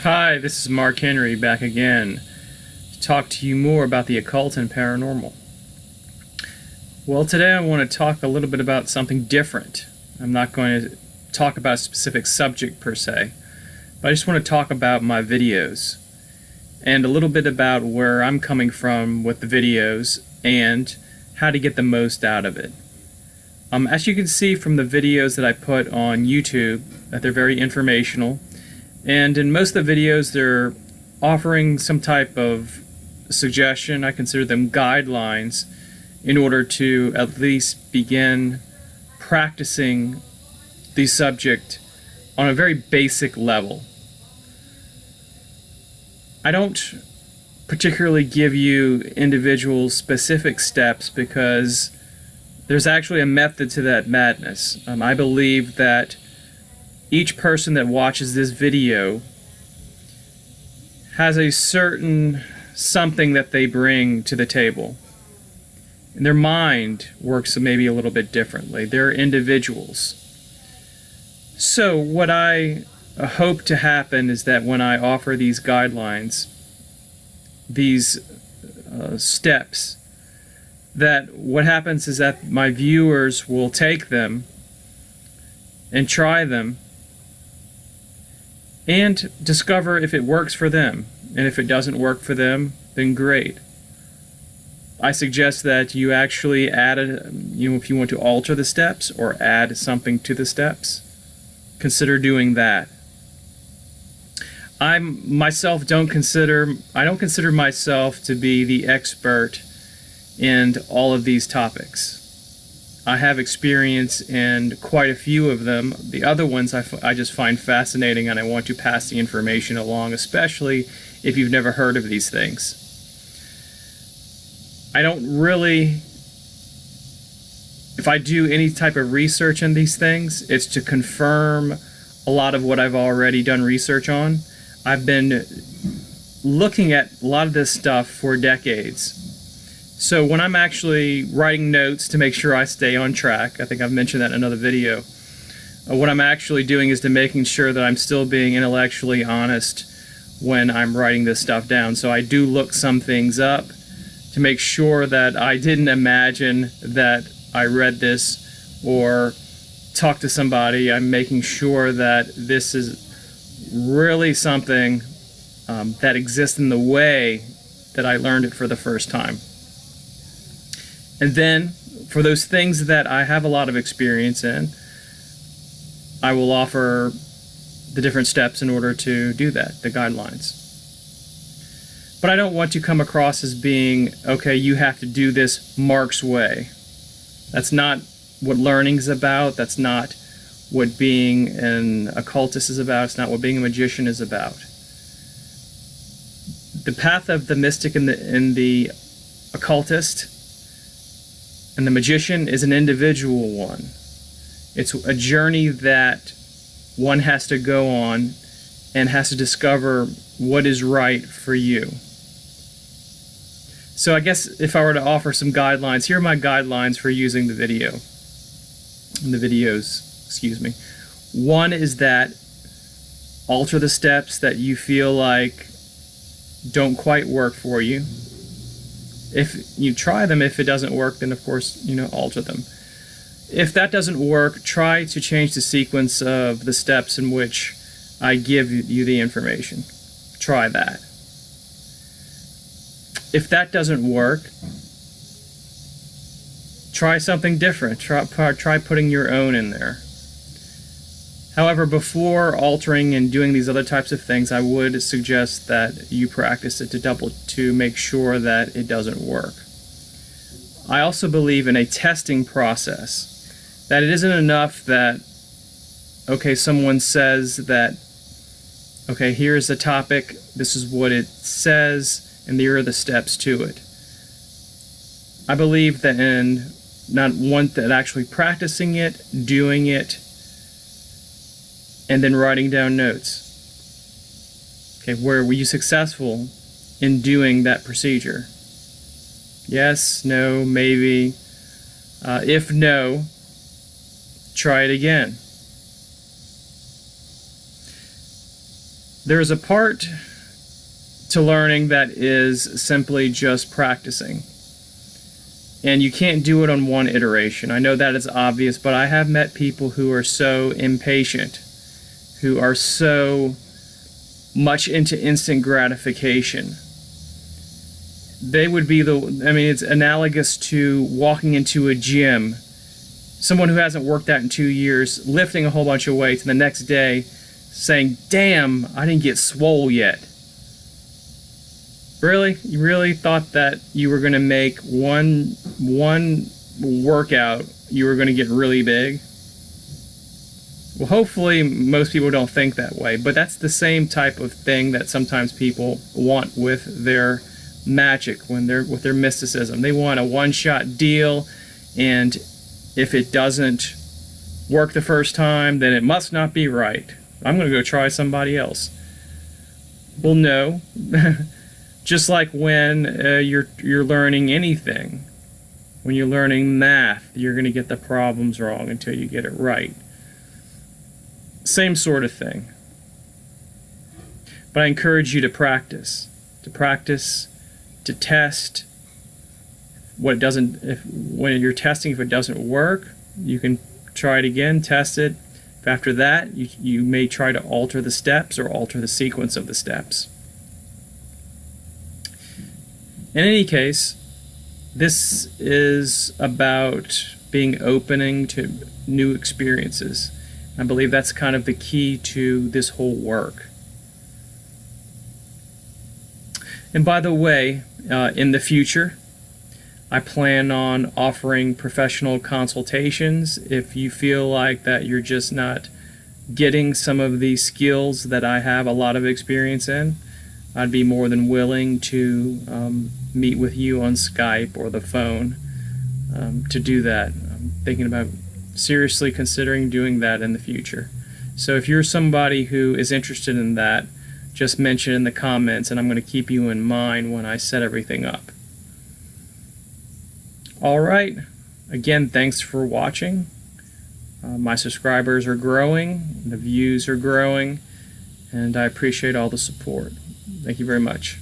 Hi, this is Mark Henry back again to talk to you more about the occult and paranormal. Well, today I want to talk a little bit about something different. I'm not going to talk about a specific subject per se, but I just want to talk about my videos and a little bit about where I'm coming from with the videos and how to get the most out of it. As you can see from the videos that I put on YouTube, that they're very informational. And in most of the videos, they're offering some type of suggestion. I consider them guidelines in order to at least begin practicing the subject on a very basic level. I don't particularly give you individual specific steps because there's actually a method to that madness. I believe that each person that watches this video has a certain something that they bring to the table. And their mind works maybe a little bit differently. They're individuals. So what I hope to happen is that when I offer these guidelines, these steps, that what happens is that my viewers will take them and try them and discover if it works for them. And if it doesn't work for them, then great. I suggest that you actually add if you want to alter the steps or add something to the steps, consider doing that. I don't consider myself to be the expert in all of these topics. I have experience in quite a few of them. The other ones I just find fascinating, and I want to pass the information along, especially if you've never heard of these things. I don't really, if I do any type of research in these things, it's to confirm a lot of what I've already done research on. I've been looking at a lot of this stuff for decades. So when I'm actually writing notes to make sure I stay on track, I think I've mentioned that in another video, what I'm actually doing is to making sure that I'm still being intellectually honest when I'm writing this stuff down. So I do look some things up to make sure that I didn't imagine that I read this or talked to somebody. I'm making sure that this is really something that exists in the way that I learned it for the first time. And then, for those things that I have a lot of experience in, I will offer the different steps in order to do that, the guidelines. But I don't want to come across as being, okay, you have to do this Mark's way. That's not what learning is about. That's not what being an occultist is about. It's not what being a magician is about. The path of the mystic and the occultist and the magician is an individual one. It's a journey that one has to go on and has to discover what is right for you. So I guess if I were to offer some guidelines, here are my guidelines for using the videos, excuse me. One is that alter the steps that you feel like don't quite work for you. If you try them, if it doesn't work, then of course, alter them. If that doesn't work, try to change the sequence of the steps in which I give you the information. Try that. If that doesn't work, try something different. Try putting your own in there. However, before altering and doing these other types of things, I would suggest that you practice it to make sure that it doesn't work. I also believe in a testing process, that it isn't enough that, okay, someone says that, okay, here's the topic, this is what it says, and here are the steps to it. I believe that in actually practicing it, doing it, and then writing down notes. Okay, were you successful in doing that procedure? Yes, no, maybe. If no, try it again. There's a part to learning that is simply just practicing. And you can't do it on one iteration. I know that is obvious, but I have met people who are so impatient, who are so much into instant gratification. They would be it's analogous to walking into a gym. Someone who hasn't worked out in 2 years, lifting a whole bunch of weights, and the next day saying, "Damn, I didn't get swole yet." Really? You really thought that you were going to make one workout, you were going to get really big? Well, hopefully most people don't think that way, but that's the same type of thing that sometimes people want with their magic, with their mysticism. They want a one-shot deal, and if it doesn't work the first time, then it must not be right. I'm going to go try somebody else. Well, no. Just like when you're learning anything. When you're learning math, you're going to get the problems wrong until you get it right. Same sort of thing. But I encourage you to practice. To test. When you're testing, if it doesn't work, you can try it again, test it. After that, you may try to alter the steps or alter the sequence of the steps. In any case, this is about being opening to new experiences. I believe that's kind of the key to this whole work. And by the way, in the future, I plan on offering professional consultations. If you feel like that you're just not getting some of these skills that I have a lot of experience in, I'd be more than willing to meet with you on Skype or the phone to do that. I'm thinking about seriously considering doing that in the future. So if you're somebody who is interested in that, just mention in the comments, and I'm going to keep you in mind when I set everything up. Alright, again, thanks for watching. My subscribers are growing, the views are growing, and I appreciate all the support. Thank you very much.